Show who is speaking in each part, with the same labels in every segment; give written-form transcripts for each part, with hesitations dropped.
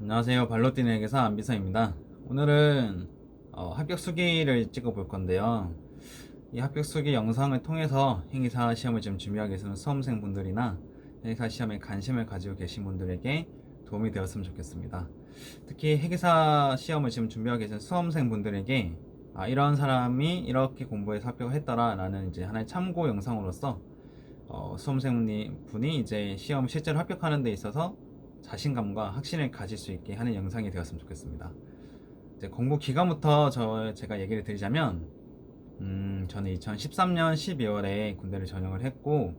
Speaker 1: 안녕하세요. 발로 뛰는 회계사 안비서입니다. 오늘은 합격 수기를 찍어 볼 건데요. 이 합격 수기 영상을 통해서 행위사 시험을 지금 준비하고 계시는 수험생분들이나 행위사 시험에 관심을 가지고 계신 분들에게 도움이 되었으면 좋겠습니다. 특히 회계사 시험을 지금 준비하고 계신 수험생분들에게 이런 사람이 이렇게 공부해서 합격을 했더라 라는 이제 하나의 참고 영상으로서 수험생분이 이제 시험 실제로 합격하는 데 있어서 자신감과 확신을 가질 수 있게 하는 영상이 되었으면 좋겠습니다. 이제 공부 기간부터 제가 얘기를 드리자면, 저는 2013년 12월에 군대를 전역을 했고,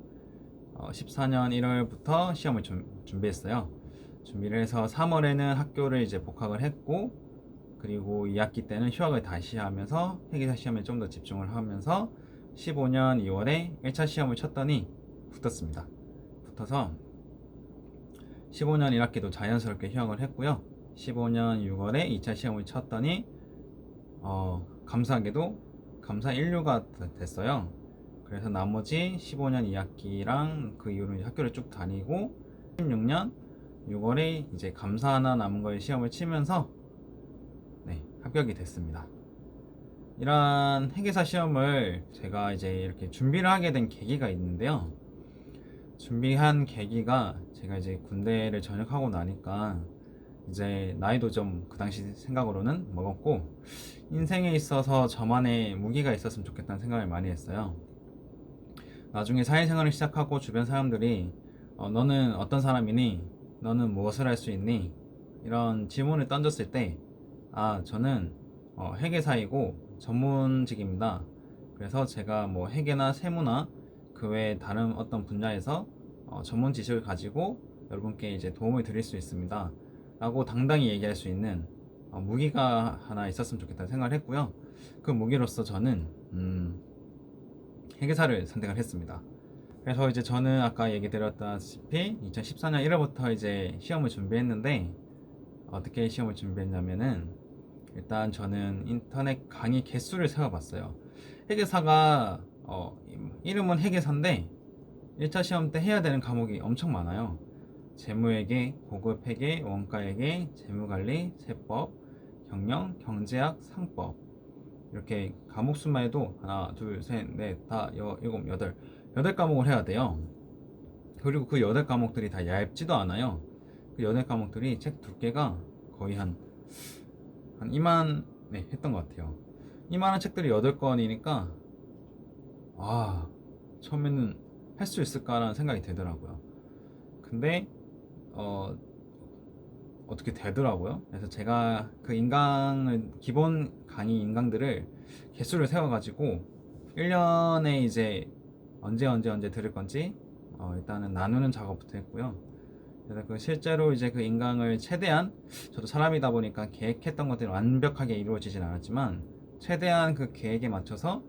Speaker 1: 14년 1월부터 시험을 준비했어요. 준비를 해서 3월에는 학교를 이제 복학을 했고, 그리고 2학기 때는 휴학을 다시 하면서 회계사 시험에 좀 더 집중을 하면서 15년 2월에 1차 시험을 쳤더니 붙었습니다. 붙어서 15년 1학기도 자연스럽게 휴학을 했고요. 15년 6월에 2차 시험을 쳤더니 감사하게도 감사 1류가 됐어요. 그래서 나머지 15년 2학기랑 그 이후로 학교를 쭉 다니고 16년 6월에 이제 감사 하나 남은 거에 시험을 치면서 합격이 됐습니다. 이러한 회계사 시험을 제가 이제 이렇게 준비를 하게 된 계기가 있는데요. 준비한 계기가 제가 이제 군대를 전역하고 나니까 이제 나이도 좀 그 당시 생각으로는 먹었고 인생에 있어서 저만의 무기가 있었으면 좋겠다는 생각을 많이 했어요. 나중에 사회생활을 시작하고 주변 사람들이 너는 어떤 사람이니? 너는 무엇을 할 수 있니? 이런 질문을 던졌을 때 저는 회계사이고 전문직입니다. 그래서 제가 뭐 회계나 세무나 그 외에 다른 어떤 분야에서 전문 지식을 가지고 여러분께 이제 도움을 드릴 수 있습니다 라고 당당히 얘기할 수 있는 무기가 하나 있었으면 좋겠다는 생각을 했고요. 그 무기로서 저는 회계사를 선택을 했습니다. 그래서 이제 저는 아까 얘기 드렸다시피 2014년 1월부터 이제 시험을 준비했는데 어떻게 시험을 준비했냐면은 일단 저는 인터넷 강의 개수를 세어봤어요. 회계사가 이름은 회계사인데 1차 시험 때 해야 되는 과목이 엄청 많아요. 재무회계, 고급회계, 원가회계, 재무관리, 세법, 경영, 경제학, 상법 이렇게 과목 수만 해도 하나, 둘, 셋, 넷, 다, 일곱, 여덟 과목을 해야 돼요. 그리고 그 여덟 과목들이 다 얇지도 않아요. 그 여덟 과목들이 책 두께가 거의 한 이만 했던 것 같아요. 이만한 책들이 8권이니까 처음에는 할 수 있을까라는 생각이 들더라고요. 근데 어떻게 되더라고요. 그래서 제가 그 기본 강의 인강들을 개수를 세워가지고 1년에 이제 언제 들을 건지 일단은 나누는 작업부터 했고요. 그래서 실제로 이제 그 인강을 최대한, 저도 사람이다 보니까 계획했던 것들이 완벽하게 이루어지진 않았지만 최대한 그 계획에 맞춰서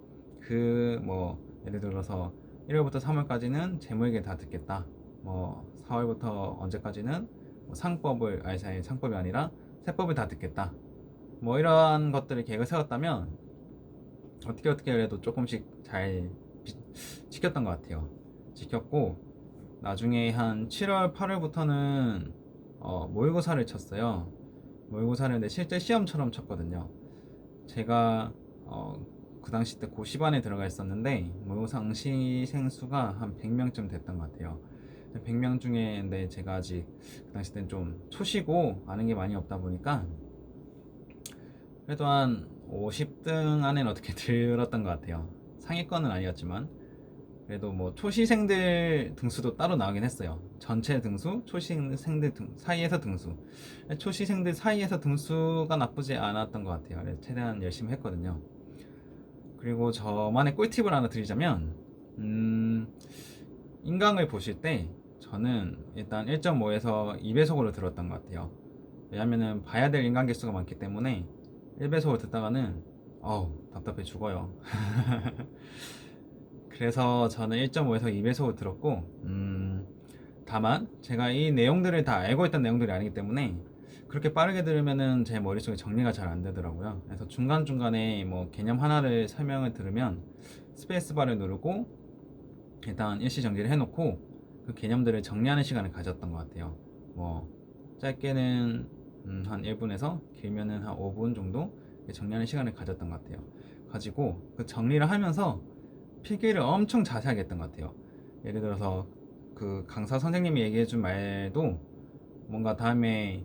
Speaker 1: 예를 들어서 1월부터 3월까지는 재무회계 다 듣겠다, 4월부터 언제까지는 상법이 아니라 세법을 다 듣겠다, 이러한 것들을 계획을 세웠다면 어떻게 해도 조금씩 잘 지켰던 것 같아요. 지켰고 나중에 한 7월 8월부터는 모의고사를 쳤어요. 모의고사를 근데 실제 시험처럼 쳤거든요. 제가 그 당시 때 고시반에 들어가 있었는데 모의고사 응시생 수가 한 100명쯤 됐던 것 같아요. 100명 중에 근데 제가 아직 그 당시 때는 좀 초시고 아는 게 많이 없다 보니까 그래도 한 50등 안에는 어떻게 들었던 것 같아요. 상위권은 아니었지만 그래도 초시생들 등수도 따로 나오긴 했어요. 전체 등수, 초시생들 사이에서 등수. 초시생들 사이에서 등수가 나쁘지 않았던 것 같아요. 그래서 최대한 열심히 했거든요. 그리고 저만의 꿀팁을 하나 드리자면, 인강을 보실 때 저는 일단 1.5에서 2배속으로 들었던 것 같아요. 왜냐면은 봐야 될 인강 개수가 많기 때문에 1배속으로 듣다가는 답답해 죽어요. 그래서 저는 1.5에서 2배속으로 들었고 다만 제가 이 내용들을 다 알고 있던 내용들이 아니기 때문에 그렇게 빠르게 들으면은 제 머릿속에 정리가 잘 안 되더라고요. 그래서 중간중간에 개념 하나를 설명을 들으면 스페이스바를 누르고 일단 일시정지를 해놓고 그 개념들을 정리하는 시간을 가졌던 것 같아요. 짧게는 한 1분에서 길면은 한 5분 정도 정리하는 시간을 가졌던 것 같아요. 가지고 그 정리를 하면서 필기를 엄청 자세하게 했던 것 같아요. 예를 들어서 그 강사 선생님이 얘기해준 말도 뭔가 다음에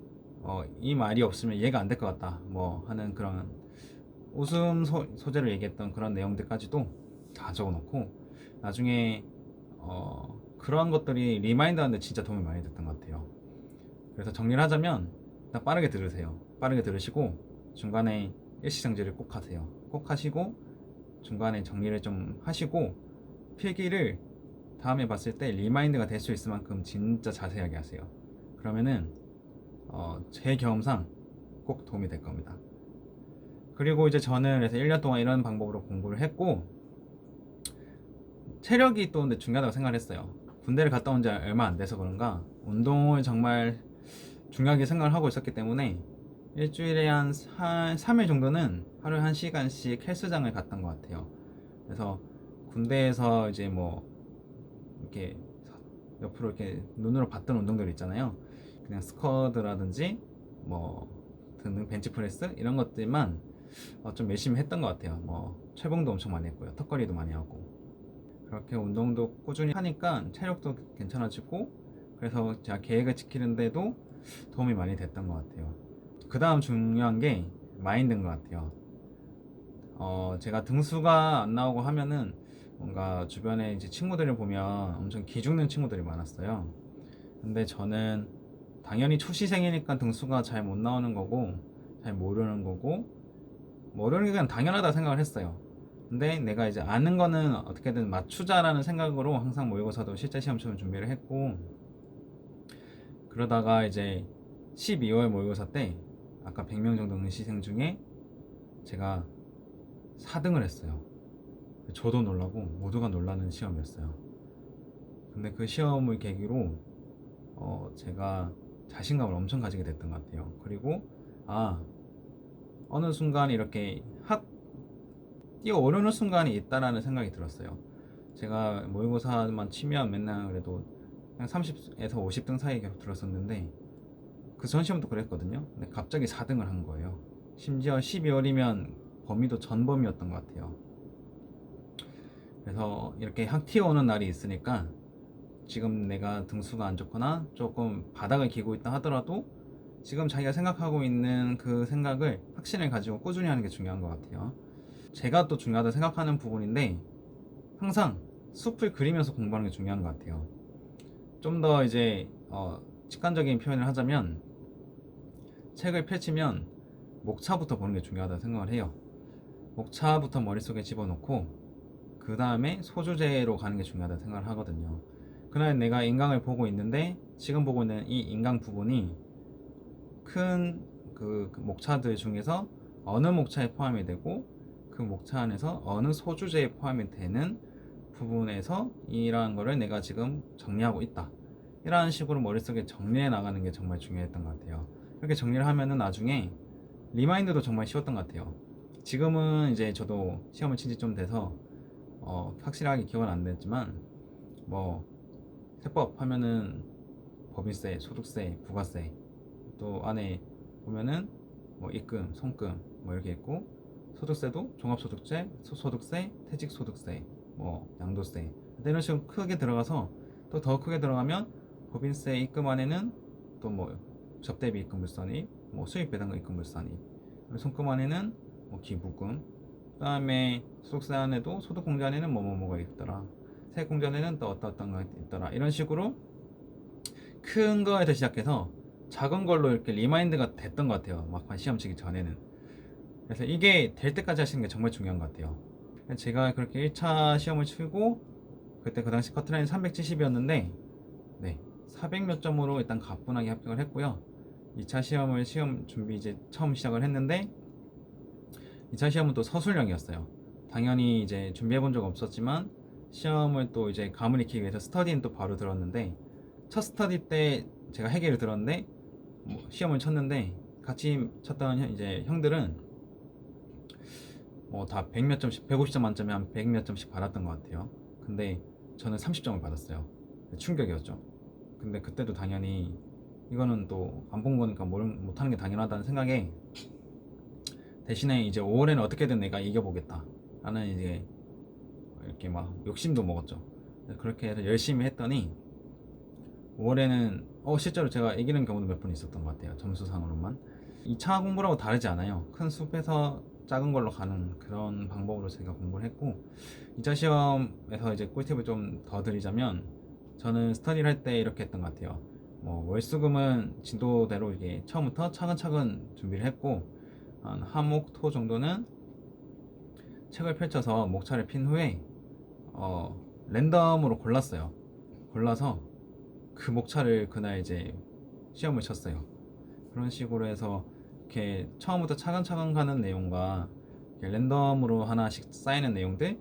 Speaker 1: 이 말이 없으면 이해가 안 될 것 같다 뭐 하는 그런 웃음 소재로 얘기했던 그런 내용들까지도 다 적어놓고 나중에 그런 것들이 리마인드 하는데 진짜 도움이 많이 됐던 것 같아요. 그래서 정리를 하자면 일단 빠르게 들으세요. 빠르게 들으시고 중간에 일시정지를 꼭 하세요. 꼭 하시고 중간에 정리를 좀 하시고 필기를 다음에 봤을 때 리마인드가 될 수 있을 만큼 진짜 자세하게 하세요. 그러면은 제 경험상 꼭 도움이 될 겁니다. 그리고 이제 저는 그래서 1년 동안 이런 방법으로 공부를 했고 체력이 또 근데 중요하다고 생각을 했어요. 군대를 갔다 온 지 얼마 안 돼서 그런가 운동을 정말 중요하게 생각을 하고 있었기 때문에 일주일에 한 3일 정도는 하루에 1시간씩 헬스장을 갔던 것 같아요. 그래서 군대에서 이제 뭐 이렇게 옆으로 이렇게 눈으로 봤던 운동들 있잖아요. 그냥 스쿼드라든지 뭐 드는 벤치프레스 이런 것들만 좀 열심히 했던 것 같아요. 뭐 철봉도 엄청 많이 했고요. 턱걸이도 많이 하고 그렇게 운동도 꾸준히 하니까 체력도 괜찮아지고 그래서 제가 계획을 지키는데도 도움이 많이 됐던 것 같아요. 그 다음 중요한 게 마인드인 것 같아요. 제가 등수가 안 나오고 하면은 뭔가 주변에 이제 친구들을 보면 엄청 기죽는 친구들이 많았어요. 근데 저는 당연히 초시생이니까 등수가 잘 못 나오는 거고 잘 모르는 거고 모르는 게 그냥 당연하다 생각을 했어요. 근데 내가 이제 아는 거는 어떻게든 맞추자라는 생각으로 항상 모의고사도 실제 시험처럼 준비를 했고 그러다가 이제 12월 모의고사 때 아까 100명 정도 응시생 중에 제가 4등을 했어요. 저도 놀라고 모두가 놀라는 시험이었어요. 근데 그 시험을 계기로 제가 자신감을 엄청 가지게 됐던 것 같아요. 그리고 어느 순간 이렇게 확 뛰어오르는 순간이 있다라는 생각이 들었어요. 제가 모의고사만 치면 맨날 그래도 그냥 30에서 50등 사이에 계속 들었었는데 그 전 시험도 그랬거든요. 근데 갑자기 4등을 한 거예요. 심지어 12월이면 범위도 전범위였던 것 같아요. 그래서 이렇게 확 튀어오는 날이 있으니까 지금 내가 등수가 안 좋거나 조금 바닥을 기고 있다 하더라도 지금 자기가 생각하고 있는 그 생각을 확신을 가지고 꾸준히 하는 게 중요한 것 같아요. 제가 또 중요하다 생각하는 부분인데 항상 숲을 그리면서 공부하는 게 중요한 것 같아요. 좀 더 이제 직관적인 표현을 하자면 책을 펼치면 목차부터 보는 게 중요하다 생각을 해요. 목차부터 머릿속에 집어넣고 그 다음에 소주제로 가는 게 중요하다 생각을 하거든요. 그날 내가 인강을 보고 있는데 지금 보고 있는 이 인강 부분이 큰 그 목차들 중에서 어느 목차에 포함이 되고 그 목차 안에서 어느 소주제에 포함이 되는 부분에서 이러한 거를 내가 지금 정리하고 있다. 이런 식으로 머릿속에 정리해 나가는 게 정말 중요했던 것 같아요. 이렇게 정리를 하면은 나중에 리마인드도 정말 쉬웠던 것 같아요. 지금은 이제 저도 시험을 친 지 좀 돼서 확실하게 기억은 안 됐지만 뭐 세법 하면은 법인세, 소득세, 부가세 또 안에 보면은 뭐 입금, 송금 뭐 이렇게 있고 소득세도 종합소득세, 소득세, 퇴직소득세, 뭐 양도세 이런 식으로 크게 들어가서 또 더 크게 들어가면 법인세 입금 안에는 또 뭐 접대비 입금불산입, 뭐 수입배당금 입금불산입, 송금 안에는 뭐 기부금, 그 다음에 소득세 안에도 소득공제 안에는 뭐뭐뭐가 있더라, 세액공제 안에는 또 어떤 거 있더라. 이런 식으로 큰 거에서 시작해서 작은 걸로 이렇게 리마인드가 됐던 것 같아요. 막판 시험 치기 전에는. 그래서 이게 될 때까지 하시는 게 정말 중요한 것 같아요. 제가 그렇게 1차 시험을 치고 그때 그 당시 커트라인이 370이었는데 네, 400 몇 점으로 일단 가뿐하게 합격을 했고요. 2차 시험 준비 이제 처음 시작을 했는데 2차 시험은 또 서술형이었어요. 당연히 이제 준비해 본 적 없었지만 시험을 또 이제 감을 익히기 위해서 스터디는 또 바로 들었는데 첫 스터디 때 제가 해결을 들었는데 뭐 시험을 쳤는데 같이 쳤던 이제 형들은 뭐 다 100 몇 점씩 150점 만점에 한 100 몇 점씩 받았던 것 같아요. 근데 저는 30점을 받았어요. 충격이었죠. 근데 그때도 당연히 이거는 또 안 본 거니까 못하는 게 당연하다는 생각에 대신에 이제 5월에는 어떻게든 내가 이겨보겠다 라는 이제 이렇게 막 욕심도 먹었죠. 그렇게 해서 열심히 했더니 5월에는 실제로 제가 이기는 경우도 몇 번 있었던 것 같아요. 점수상으로만. 2차 공부라고 다르지 않아요. 큰 숲에서 작은 걸로 가는 그런 방법으로 제가 공부를 했고, 2차 시험에서 이제 꿀팁을 좀 더 드리자면, 저는 스터디를 할 때 이렇게 했던 것 같아요. 월수금은 진도대로 이게 처음부터 차근차근 준비를 했고, 한 화목 토 정도는 책을 펼쳐서 목차를 핀 후에 랜덤으로 골랐어요. 골라서 그 목차를 그날 이제 시험을 쳤어요. 그런 식으로 해서 이렇게 처음부터 차근차근 가는 내용과 랜덤으로 하나씩 쌓이는 내용들이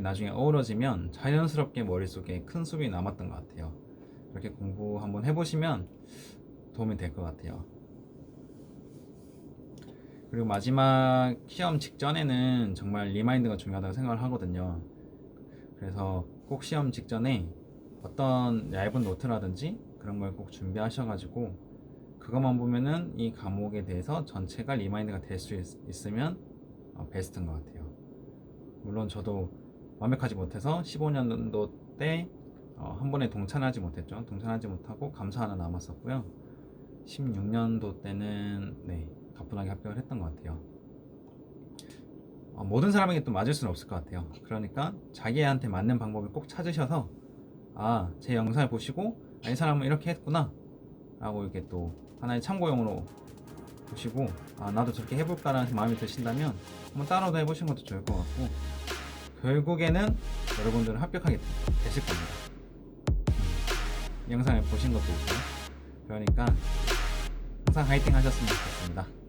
Speaker 1: 나중에 어우러지면 자연스럽게 머릿속에 큰 숲이 남았던 것 같아요. 그렇게 공부 한번 해보시면 도움이 될 것 같아요. 그리고 마지막 시험 직전에는 정말 리마인드가 중요하다고 생각을 하거든요. 그래서 꼭 시험 직전에 어떤 얇은 노트라든지 그런 걸 꼭 준비하셔가지고 그것만 보면은 이 과목에 대해서 전체가 리마인드가 될 수 있으면 베스트인 것 같아요. 물론 저도 완벽하지 못해서 15년도 때 한 번에 동참하지 못했죠. 동참하지 못하고 감사 하나 남았었고요. 16년도 때는 가뿐하게 합격을 했던 것 같아요. 모든 사람에게 또 맞을 수는 없을 것 같아요. 그러니까 자기한테 맞는 방법을 꼭 찾으셔서 제 영상을 보시고 이 사람은 이렇게 했구나 라고 이렇게 또 하나의 참고용으로 보시고 나도 저렇게 해볼까라는 마음이 드신다면 한번 따라도 해보시는 것도 좋을 것 같고, 결국에는 여러분들은 합격하게 되실 겁니다. 이 영상을 보신 것도 있고요. 그러니까 항상 화이팅 하셨으면 좋겠습니다.